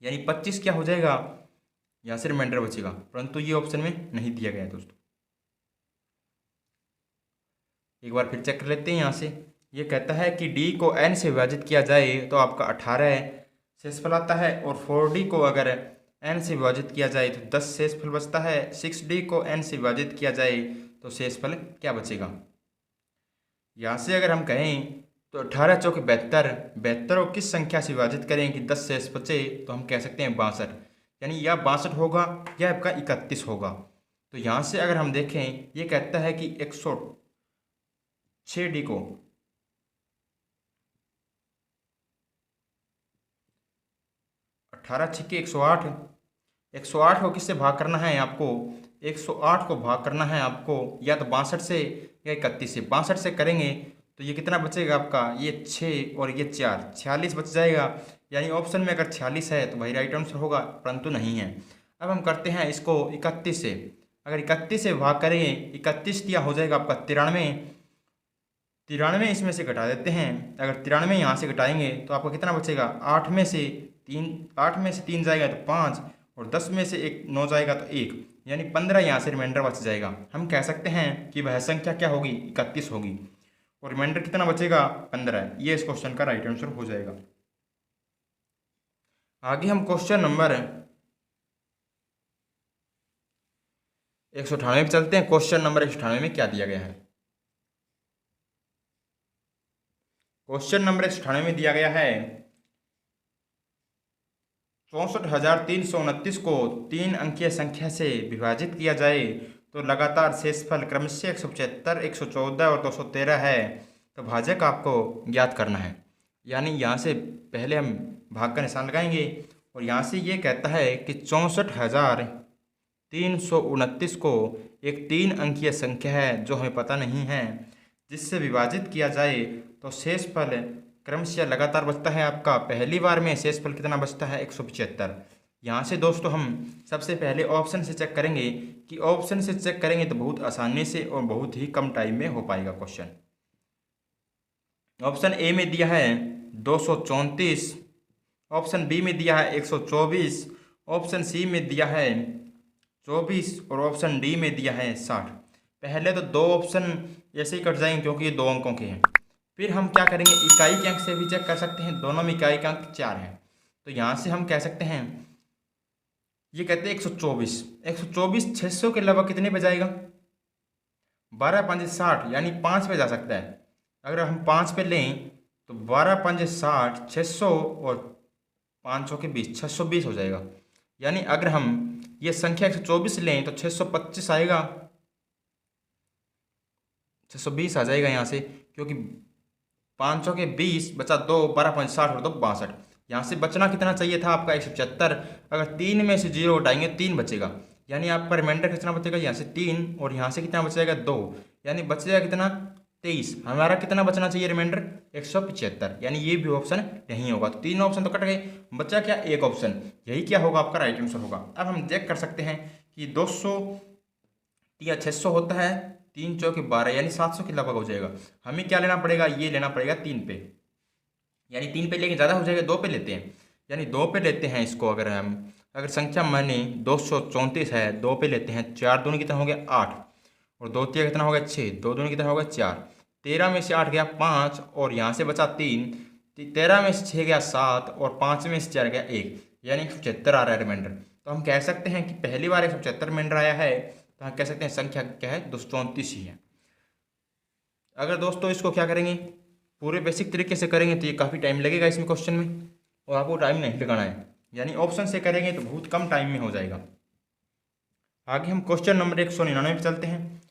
यानी 25 क्या हो जाएगा, यहाँ से रिमाइंडर बचेगा, परंतु ये ऑप्शन में नहीं दिया गया है दोस्तों। एक बार फिर चेक कर लेते हैं। यहाँ से ये कहता है कि D को n से विभाजित किया जाए तो आपका 18 शेषफल आता है, और 4D को अगर n से विभाजित किया जाए तो 10 शेषफल बचता है। 6D को n से विभाजित किया जाए तो शेषफल क्या बचेगा। यहाँ से अगर हम कहें तो 18 चौक 72, 72 को किस संख्या से विभाजित करें कि 10 शेष बचे, तो हम कह सकते हैं 62, यानी या 62 होगा या आपका 31 होगा। तो यहाँ से अगर हम देखें, ये कहता है कि 106D को 18 छिक्के 108, 108 को किससे भाग करना है आपको, 108 को भाग करना है आपको या तो 62 से या 31 से। 62 से करेंगे तो ये कितना बचेगा आपका, ये 6 और ये 4, 46 बच जाएगा। यानी ऑप्शन में अगर 46 है तो भाई राइट आंसर होगा, परंतु नहीं है। अब हम करते हैं इसको 31 से। अगर 31 से भाग करेंगे, 31 दिया हो जाएगा आपका 93, 93 इसमें से घटा देते हैं। अगर 93 यहाँ से घटाएंगे तो आपका कितना बचेगा, 8 में से 3 जाएगा तो 5, और 10 में से 9 जाएगा तो 1, यानी 15 यहाँ से रिमाइंडर बच जाएगा। हम कह सकते हैं कि वह संख्या क्या होगी, 31 होगी, और रिमाइंडर कितना बचेगा, 15। ये इस क्वेश्चन का राइट आंसर हो जाएगा। आगे हम क्वेश्चन नंबर 198 पे चलते हैं। क्वेश्चन नंबर 198 में क्या दिया गया है। क्वेश्चन नंबर 198 में दिया गया है 64,329 को 3 अंकीय संख्या से विभाजित किया जाए तो लगातार शेषफल क्रमशः 175, 114 और 213 है। तो भाजक आपको ज्ञात करना है। यानी यहाँ से पहले हम भाग का निशान लगाएंगे, और यहाँ से ये कहता है कि 64,329 को एक 3 अंकीय संख्या है जो हमें पता नहीं है, जिससे विभाजित किया जाए तो शेषफल क्रमशः लगातार बचता है आपका। पहली बार में शेषफल कितना बचता है, 175। यहाँ से दोस्तों हम सबसे पहले ऑप्शन से चेक करेंगे कि ऑप्शन से चेक करेंगे तो बहुत आसानी से और बहुत ही कम टाइम में हो पाएगा क्वेश्चन। ऑप्शन ए में दिया है 234, ऑप्शन बी में दिया है 124, ऑप्शन सी में दिया है 24 और ऑप्शन डी में दिया है 60। पहले तो 2 ऑप्शन ऐसे ही कट जाएंगे क्योंकि ये 2 अंकों के हैं। फिर हम क्या करेंगे, इकाई के अंक से भी चेक कर सकते हैं, दोनों में इकाई का अंक 4 है। तो यहाँ से हम कह सकते हैं, ये कहते हैं 124, 124 600 के अलावा कितने पे जाएगा, 12 5 60, यानी 5 पे जा सकता है। अगर हम 5 पे लें तो 12 5 60, 600 और 500 के 20, 620 हो जाएगा। यानी अगर हम ये संख्या 124 लें तो 625 आएगा, 620 आ जाएगा यहाँ से, क्योंकि 500 के 20 बचा 2, 12 5 60 और 2 62। यहाँ से बचना कितना चाहिए था आपका, 175। अगर 3 में से 0 उठाएंगे 3 बचेगा, यानी आपका रिमाइंडर कितना बचेगा, यहाँ से 3 और यहाँ से कितना बचेगा 2, यानी बचेगा कितना 23। हमारा कितना बचना चाहिए रिमाइंडर, 175, यानी ये भी ऑप्शन नहीं होगा। तो 3 ऑप्शन तो कट गए, बचा क्या, एक ऑप्शन, यही क्या होगा आपका राइट आंसर होगा। अब हम चेक कर सकते हैं कि 200 या 600 होता है, 3 चौके 12, यानी 700 के लगभग हो जाएगा। हमें क्या लेना पड़ेगा, ये लेना पड़ेगा 3 पे, यानी 3 पे लेके ज़्यादा हो जाएगा, 2 पे लेते हैं, यानी 2 पे लेते हैं इसको। अगर संख्या माने 234 है, 2 पे लेते हैं, 4 दूनी कितना हो गया 8, और 2 तिया कितना हो गया 6, 2 दूनी कितना हो गया 4, 13 में से 8 गया 5, और यहाँ से बचा 3, 13 में से 6 गया 7, और 5 में से 4 गया 1, यानी 175 आ रहा है रिमाइंडर। तो हम कह सकते हैं कि पहली बार 175 रिमाइंडर आया है, तो हम कह सकते हैं संख्या क्या है, 234 ही है। अगर दोस्तों इसको क्या करेंगे, पूरे बेसिक तरीके से करेंगे तो ये काफ़ी टाइम लगेगा इसमें क्वेश्चन में, और आपको टाइम नहीं लगाना है, यानी ऑप्शन से करेंगे तो बहुत कम टाइम में हो जाएगा। आगे हम क्वेश्चन नंबर 199 पे चलते हैं।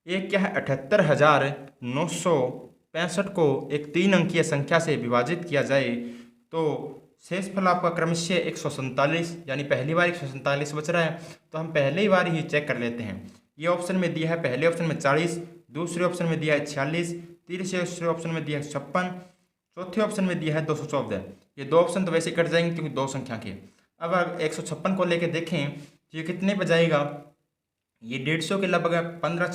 एक क्या है, 78,965 को एक 3 अंकीय संख्या से विभाजित किया जाए तो शेषफल आपका क्रमशः 147, यानी पहली बार 147 बच रहा है, तो हम पहले ही बार ही चेक कर लेते हैं। ये ऑप्शन में दिया है, पहले ऑप्शन में 40, दूसरे ऑप्शन में दिया है 46, तीसरे ऑप्शन में दिया है 56, चौथे ऑप्शन में दिया है 214। ये 2 ऑप्शन तो वैसे कट जाएंगे क्योंकि 2 संख्या के। अब अगर 156 को लेके देखें तो ये कितने पे जाएगा, ये 150 के लगभग 15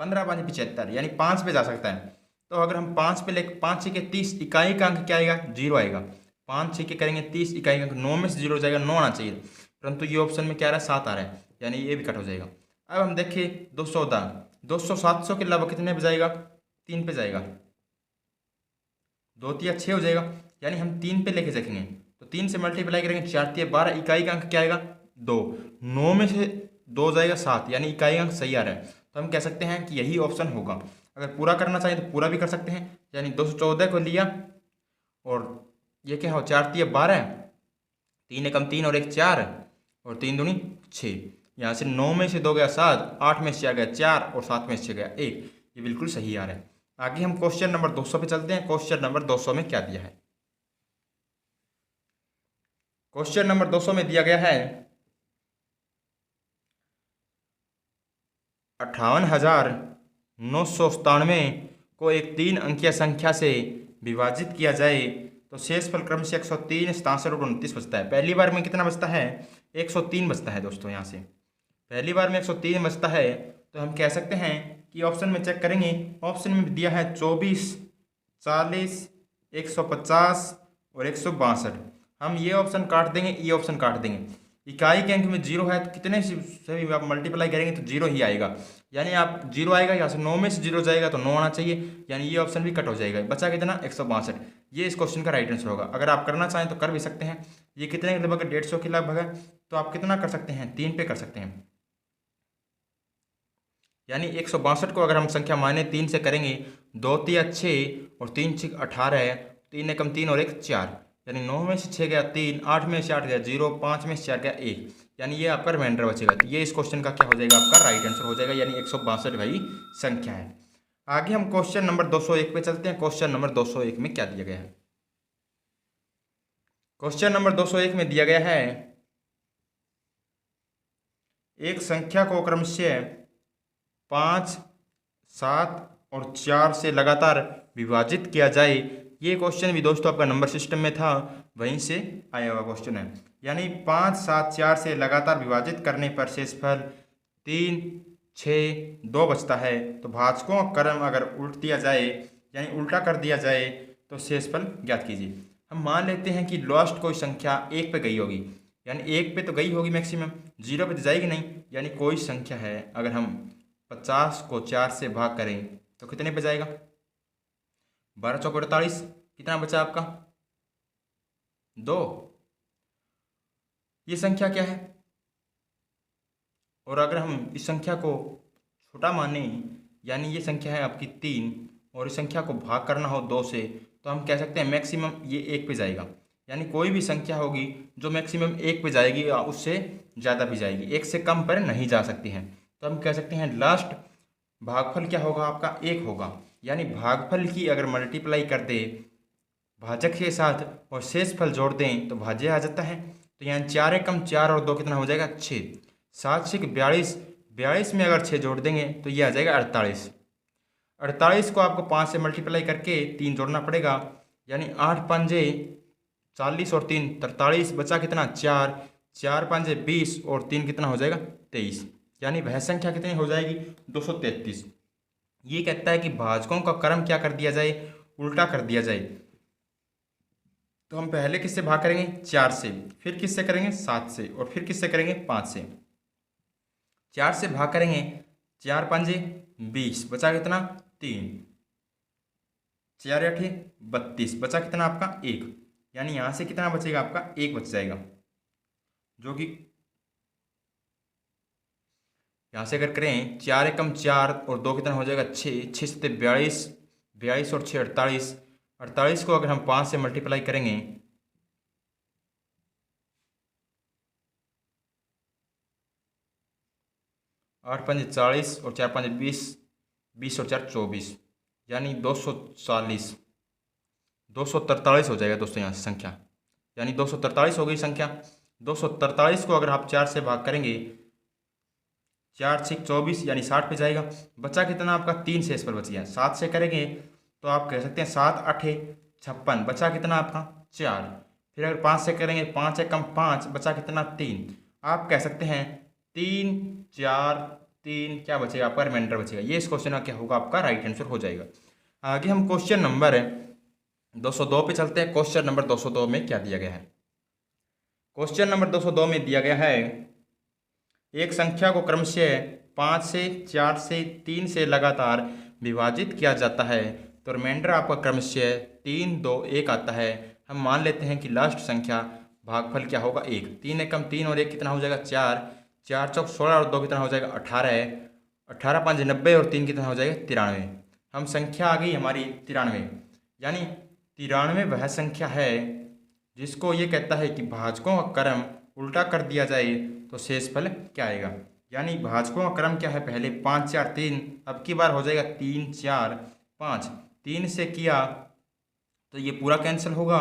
5 75, यानी 5 पे जा सकता है। तो अगर हम 5 पे लेके 5 6 के 30, इकाई का अंक क्या आएगा, 0 आएगा। 5 6 के करेंगे 30, इकाई का अंक 9 में से 0 हो जाएगा, 9 आना चाहिए, परंतु ये ऑप्शन में क्या आ रहा है, 7 आ रहा है, यानी ये भी कट हो जाएगा। अब हम देखें 200 700 के अलावा कितने पे जाएगा, 3 पे जाएगा, 2 तिया 6 हो जाएगा, यानी हम 3 पे लेके देखेंगे तो 3 से मल्टीप्लाई करेंगे, 4 तिया 12, इकाई का अंक क्या आएगा 2, 9 में से 2 जाएगा 7, यानी इकाई अंक सही आ रहा है। तो हम कह सकते हैं कि यही ऑप्शन होगा। अगर पूरा करना चाहिए तो पूरा भी कर सकते हैं, यानी 214 को लिया और ये क्या हो, 4 तिया 12, 3 एकम 3 और 1 4 और 3 दूनी 6। यहाँ से 9 में से 2 गया 7, 8 में से 4 गया 4 और 7 में से 6 गया 1। ये बिल्कुल सही आ रहा है। आगे हम क्वेश्चन नंबर 200 पे चलते हैं। क्वेश्चन नंबर 200 में क्या दिया है? क्वेश्चन नंबर 200 में दिया गया है 58,997 को एक 3 अंकीय संख्या से विभाजित किया जाए तो शेषफल क्रम से 103, 67 और 29 बचता है। पहली बार में कितना बचता है? 103 बचता है दोस्तों। यहाँ से पहली बार में 103 बचता है तो हम कह सकते हैं कि ऑप्शन में चेक करेंगे, ऑप्शन में दिया है 24, 40, 150 और 162। हम ये ऑप्शन काट देंगे, ये ऑप्शन काट देंगे। इकाई के अंक में जीरो है तो कितने से भी आप मल्टीप्लाई करेंगे तो जीरो ही आएगा, यानी आप जीरो आएगा। यहाँ से 9 में से जीरो जाएगा तो 9 आना चाहिए, यानी ये ऑप्शन भी कट हो जाएगा। बचा कितना? 162। ये इस क्वेश्चन का राइट आंसर होगा। अगर आप करना चाहें तो कर भी सकते हैं। ये कितने के लगभग? 150 के लगभग है, तो आप कितना कर सकते हैं? 3 पे कर सकते हैं। यानी 162 को अगर हम संख्या माने 3 से करेंगे, 2 तिया 6 और 3 6 18, 3 एकम 3 और 1 4, यानी 9 में से 6 गया 3, 8 में से 8 गया 0, 5 में से 4 गया 1, यानी ये आपका रिमाइंडर बचेगा। तो ये इस क्वेश्चन का क्या हो जाएगा? आपका राइट आंसर हो जाएगा, यानी 162 भाई संख्या है। आगे हम क्वेश्चन नंबर 201 पे चलते हैं। क्वेश्चन नंबर 201 में क्या दिया गया है? क्वेश्चन नंबर 201 में दिया गया है एक संख्या को क्रमशः 5, 7 और 4 से लगातार विभाजित किया जाए। ये क्वेश्चन भी दोस्तों आपका नंबर सिस्टम में था, वहीं से आया हुआ क्वेश्चन है। यानी 5, 7, 4 से लगातार विभाजित करने पर शेषफल 3, 6, 2 बचता है। तो भाजकों का क्रम अगर उल्ट दिया जाए, यानी उल्टा कर दिया जाए, तो शेषफल ज्ञात कीजिए। हम मान लेते हैं कि लास्ट कोई संख्या 1 पे गई होगी, यानी 1 पे तो गई होगी मैक्सिमम, 0 पे तो जाएगी नहीं। यानी कोई संख्या है, अगर हम 50 को 4 से भाग करें तो कितने पे जाएगा? 12 चौक 48, कितना बचा आपका? 2। ये संख्या क्या है? और अगर हम इस संख्या को छोटा माने, यानी ये संख्या है आपकी 3, और इस संख्या को भाग करना हो 2 से, तो हम कह सकते हैं मैक्सिमम ये 1 पे जाएगा। यानी कोई भी संख्या होगी जो मैक्सिमम 1 पे जाएगी या उससे ज़्यादा भी जाएगी, 1 से कम पर नहीं जा सकती हैं। तो हम कह सकते हैं लास्ट भागफल क्या होगा? आपका 1 होगा। यानी भागफल की अगर मल्टीप्लाई कर दे भाजक के साथ और शेषफल जोड़ दें तो भाज्य आ जाता है। तो यहाँ 4 एकम 4 और 2 कितना हो जाएगा? 6। 7 6 42, 42 में अगर 6 जोड़ देंगे तो ये आ जाएगा 48। 48 को आपको 5 से मल्टीप्लाई करके 3 जोड़ना पड़ेगा, यानी 8 पंजे 40 और 3 43, बचा कितना? 4, 4 पंजे 20 और 3 कितना हो जाएगा? 23। यानी वह संख्या कितनी हो जाएगी? 233। ये कहता है कि भाजकों का क्रम क्या कर दिया जाए? उल्टा कर दिया जाए। तो हम पहले किससे भाग करेंगे? 4 से, फिर किससे करेंगे? 7 से, और फिर किससे करेंगे? 5 से। 4 से भाग करेंगे, 4 पंजे 20, बचा कितना? 3, 4 8 32, बचा कितना आपका? 1। यानी यहाँ से कितना बचेगा आपका? 1 बच जाएगा, जो कि यहाँ से अगर करें 4 एकम 4 और 2 कितना हो जाएगा? 6, 6 से 42, 42 और 6 48, 48 को अगर हम 5 से मल्टीप्लाई करेंगे 8 पंजे 40 और 4 पंजे 20, 20 और 4 24, यानी 240, 243 हो जाएगा दोस्तों यहाँ से संख्या। यानी 243 हो गई संख्या। 243 को अगर आप 4 से भाग करेंगे, 4 6 24, यानी 60 पे जाएगा। बचा कितना आपका? 3 शेष पर बच गया। 7 से करेंगे तो आप कह सकते हैं 7 8 56, बचा कितना आपका? 4। फिर अगर 5 से करेंगे, 5 एकम 5, बचा कितना? 3। आप कह सकते हैं 3 4 3, क्या बचेगा आपका? रिमाइंडर बचेगा। ये इस क्वेश्चन का क्या होगा? आपका राइट आंसर हो जाएगा। आगे हम क्वेश्चन नंबर 202 पे चलते हैं। क्वेश्चन नंबर 202 में क्या दिया गया है? क्वेश्चन नंबर 202 में दिया गया है एक संख्या को क्रमशः 5 से 4 से 3 से लगातार विभाजित किया जाता है तो रिमाइंडर आपका क्रमशः 3 2 1 आता है। हम मान लेते हैं कि लास्ट संख्या भागफल क्या होगा? 1। 3 एकम 3 और 1 कितना हो जाएगा? 4, 4 चौक 16 और 2 कितना हो जाएगा? 18। 18 5 90 और 3 कितना हो जाएगा 93। हम संख्या आ गई हमारी 93, यानी 93 वह संख्या है जिसको ये कहता है कि भाजकों का क्रम उल्टा कर दिया जाए तो शेषफल क्या आएगा। यानी भाजकों का क्रम क्या है, पहले 5 4 3, अब की बार हो जाएगा 3 4 5। 3 से किया तो ये पूरा कैंसिल होगा,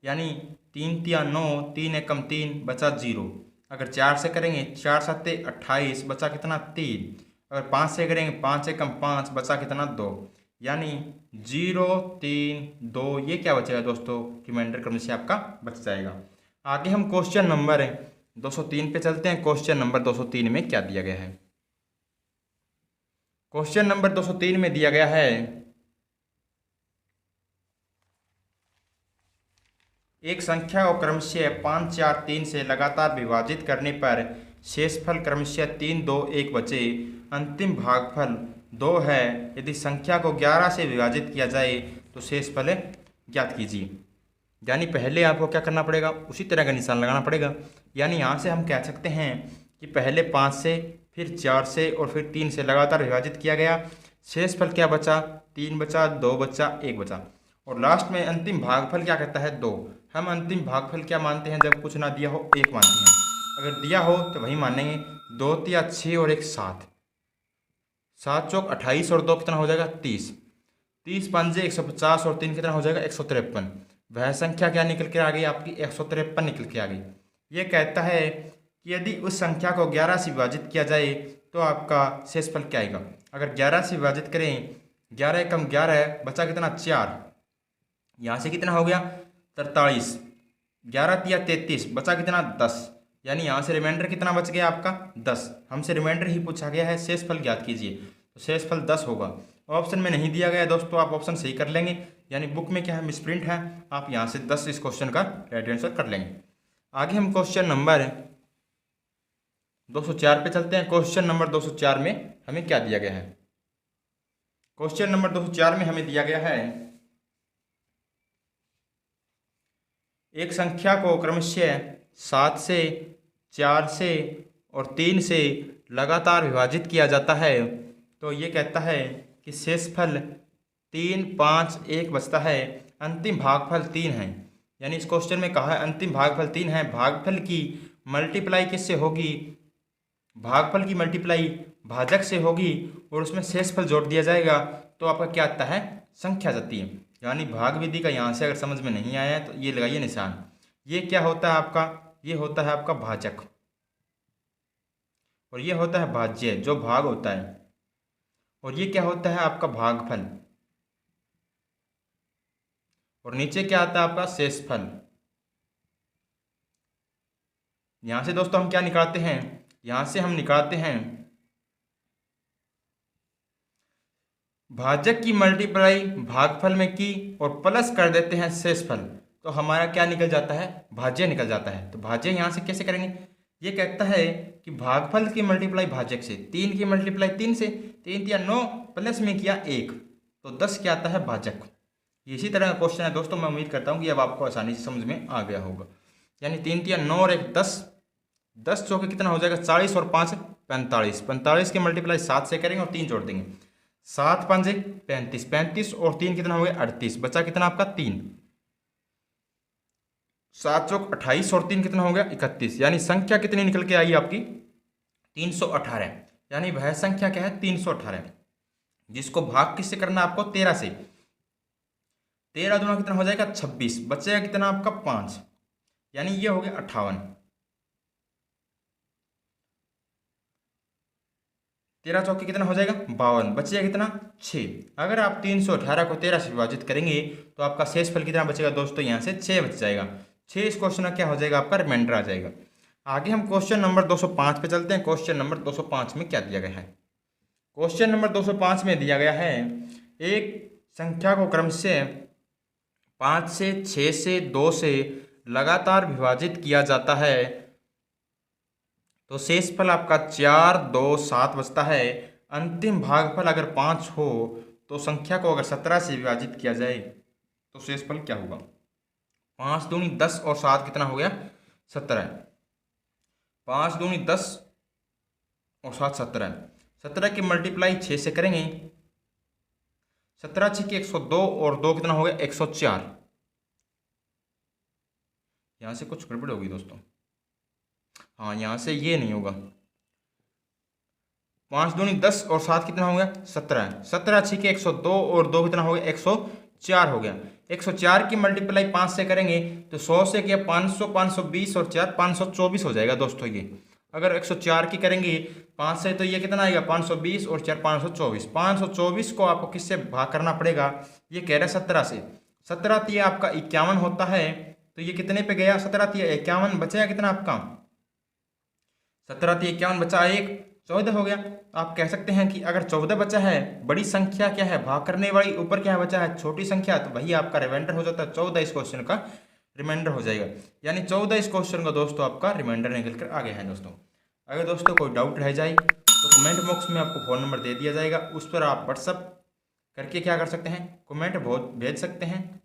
यानी 3 3 9, 3 एकम 3 बचा 0। अगर 4 से करेंगे 4 7 28 बचा कितना 3। अगर 5 से करेंगे 5 एकम 5 बचा कितना 2, यानी 0 3 2 ये क्या बचेगा दोस्तों, रिमाइंडर क्रम से आपका बच जाएगा। आगे हम क्वेश्चन नंबर 203 पे चलते हैं। क्वेश्चन नंबर 203 में क्या दिया गया है। क्वेश्चन नंबर 203 में दिया गया है, एक संख्या को क्रमशः 5 4 3 से लगातार विभाजित करने पर शेषफल क्रमशः 3 2 1 बचे, अंतिम भागफल 2 है। यदि संख्या को 11 से विभाजित किया जाए तो शेषफल ज्ञात कीजिए। यानी पहले आपको क्या करना पड़ेगा, उसी तरह का निशान लगाना पड़ेगा। यानी यहाँ से हम कह सकते हैं कि पहले 5 से, फिर 4 से और फिर 3 से लगातार विभाजित किया गया। शेषफल क्या बचा, 3 बचा, 2 बचा, 1 बचा, और लास्ट में अंतिम भागफल क्या कहता है 2। हम अंतिम भागफल क्या मानते हैं, जब कुछ ना दिया हो 1 मानते हैं, अगर दिया हो तो वही मानेंगे। 2 तिया 6 और 1 7, 7 चौक 28 और 2 कितना हो जाएगा 30, 30 पंजे 150 और 3 कितना हो जाएगा 153। वह संख्या क्या निकल के आ गई आपकी 153 निकल के आ गई। ये कहता है कि यदि उस संख्या को 11 से विभाजित किया जाए तो आपका शेषफल क्या आएगा। अगर 11 से विभाजित करें, 11 एकम 11 बचा कितना 4, यहाँ से कितना हो गया 43, 11 तिया 33 बचा कितना 10, यानी यहाँ से रिमाइंडर कितना बच गया आपका 10। हमसे रिमाइंडर ही पूछा गया है, शेषफल ज्ञात कीजिए, तो शेषफल 10 होगा। ऑप्शन में नहीं दिया गया है दोस्तों, आप ऑप्शन सही कर लेंगे, यानी बुक में क्या है मिसप्रिंट है, आप यहाँ से 10 इस क्वेश्चन का राइट आंसर कर लेंगे। आगे हम क्वेश्चन नंबर 204 पे चलते हैं। क्वेश्चन नंबर 204 में हमें क्या दिया गया है। क्वेश्चन नंबर 204 में हमें दिया गया है, एक संख्या को क्रमशः 7 से, 4 से और 3 से लगातार विभाजित किया जाता है तो ये कहता है कि शेषफल 3 5 1 बचता है, अंतिम भागफल 3 है। यानी इस क्वेश्चन में कहा है अंतिम भागफल 3 है, भागफल की मल्टीप्लाई किससे होगी, भागफल की मल्टीप्लाई भाजक से होगी और उसमें शेषफल जोड़ दिया जाएगा तो आपका क्या आता है संख्या जाती है। यानी भाग विधि का यहाँ से अगर समझ में नहीं आया है तो ये लगाइए निशान। ये क्या होता है आपका, ये होता है आपका भाजक और ये होता है भाज्य जो भाग होता है, और ये क्या होता है आपका भागफल, और नीचे क्या आता है आपका शेषफल। यहां से दोस्तों हम क्या निकालते हैं, यहां से हम निकालते हैं भाजक की मल्टीप्लाई भागफल में की और प्लस कर देते हैं शेषफल, तो हमारा क्या निकल जाता है भाज्य निकल जाता है। तो भाज्य यहां से कैसे करेंगे, ये कहता है कि भागफल की मल्टीप्लाई भाजक से, 3 की मल्टीप्लाई 3 से, 3 या 9 प्लस में किया 1 तो 10 क्या आता है भाजक। इसी तरह का क्वेश्चन है दोस्तों, मैं उम्मीद करता हूँ कि अब आपको आसानी से समझ में आ गया होगा। यानी 3 तिया 9 और 1 10, 10 चौके कितना हो जाएगा 40 और 5 45, 45 की मल्टीप्लाई 7 से करेंगे और 3 जोड़ देंगे, 7 5 35, 35 और 3 कितना हो गया 38, बचा कितना आपका 3, 7 चौक 28 और 3 कितना हो गया 31। यानी संख्या कितनी निकल के आई आपकी 318। यानी वह संख्या क्या है 318, जिसको भाग किससे करना है आपको 13 से, 13 दूना कितना हो जाएगा 26, बचेगा कितना आपका 5, यानी ये हो गया 58। 13 चौके कितना हो जाएगा 52, बचेगा कितना 6। अगर आप 318 को 13 से विभाजित करेंगे तो आपका शेषफल कितना बचेगा दोस्तों, यहाँ से 6 बच जाएगा। 6 इस क्वेश्चन का क्या हो जाएगा आपका रिमाइंडर आ जाएगा। आगे हम क्वेश्चन नंबर 205 पे चलते हैं। क्वेश्चन नंबर 205 में क्या दिया गया है। क्वेश्चन नंबर 205 में दिया गया है, एक संख्या को क्रम से 5 से, 6 से, 2 से लगातार विभाजित किया जाता है तो शेषफल आपका 4 2 7 बचता है। अंतिम भागफल अगर 5 हो तो संख्या को अगर 17 से विभाजित किया जाए तो शेषफल क्या होगा। 5 दूनी 10 और 7 कितना हो गया 17, 5 दूनी 10 और 7 17, 17 की मल्टीप्लाई 6 से करेंगे, 17 6 की 102 और 2 कितना हो गया 104। यहाँ से कुछ गड़बड़ होगी दोस्तों, हाँ यहाँ से ये नहीं होगा। 5 दूनी 10 और 7 कितना हो गया 17, 17 6 के 102 और 2 कितना हो गया 104 हो गया। 104 की मल्टीप्लाई 5 से करेंगे तो 100 से क्या 500, 520 और 4 524 हो जाएगा दोस्तों। ये अगर 104 की करेंगे 5 से तो ये कितना आएगा 520 और 4 524। 524 को आपको किससे भाग करना पड़ेगा, ये कह रहा है 17 से। 17 तिया आपका 51 होता है, तो ये कितने पे गया 17 तिया 51, बचा कितना आपका 17 तिया 51 बचा 1, 14 हो गया। आप कह सकते हैं कि अगर 14 बचा है, बड़ी संख्या क्या है भाग करने वाली, ऊपर क्या बचा है छोटी संख्या, तो वही आपका रिमाइंडर हो जाता है। 14 इस क्वेश्चन का रिमाइंडर हो जाएगा, यानी 14 इस क्वेश्चन का दोस्तों आपका रिमाइंडर निकल कर आ गया है दोस्तों। अगर दोस्तों कोई डाउट रह जाए तो कमेंट बॉक्स में आपको फ़ोन नंबर दे दिया जाएगा, उस पर आप व्हाट्सअप करके क्या कर सकते हैं कमेंट भेज सकते हैं।